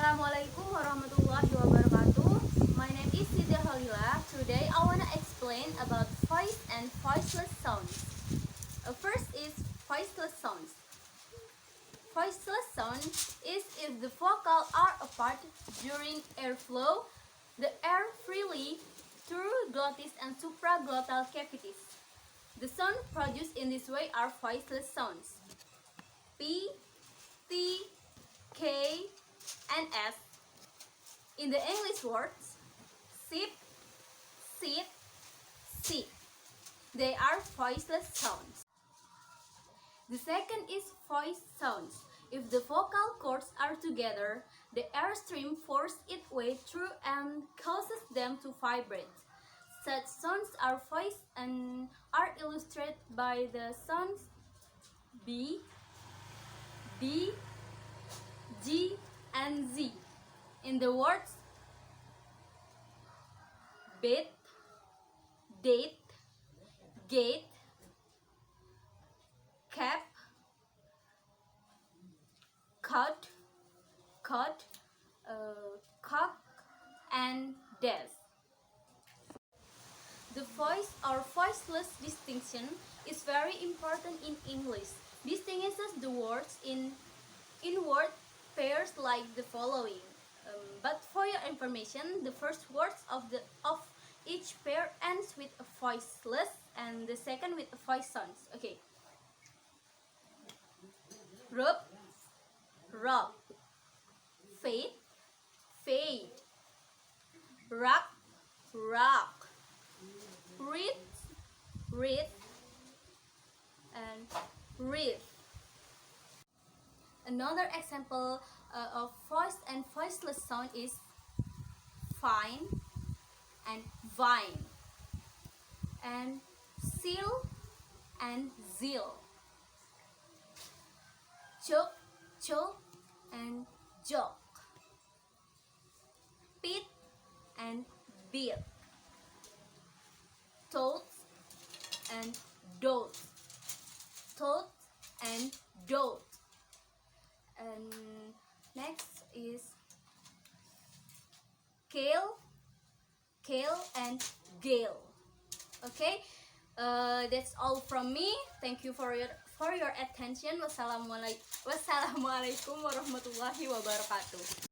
Assalamualaikum warahmatullahi wabarakatuh. My name is Siti Halila. Today I wanna explain about voice and voiceless sounds. First is voiceless sounds. Voiceless sound is if the vocal are apart during airflow, the air freely through glottis and supraglottal cavities. The sound produced in this way are voiceless sounds. P, T, K, and S. In the English words, sip, sit, sit. They are voiceless sounds. The second is voice sounds. If the vocal cords are together, the airstream forces its way through and causes them to vibrate. Such sounds are voiced and are illustrated by the sounds B, D, G, and Z. In the words bit, date, gate, cap, cut, cock, and desk. The voice or voiceless distinction is very important in English. Distinguishes the words in word pairs like the following. But for your information, the first words of each pair ends with a voiceless and the second with a voice sounds. Okay. Rub, rub. Fade, fade. Rock, rock. Read, read. And read. Another example of voiced and voiceless sound is fine and vine, and seal and zeal, choke, choke, and joke, pit and beat, toads and dote, toad and dote. And next is kale, kale, and gale. Okay, that's all from me. Thank you for your attention. Wassalamualaikum warahmatullahi wabarakatuh.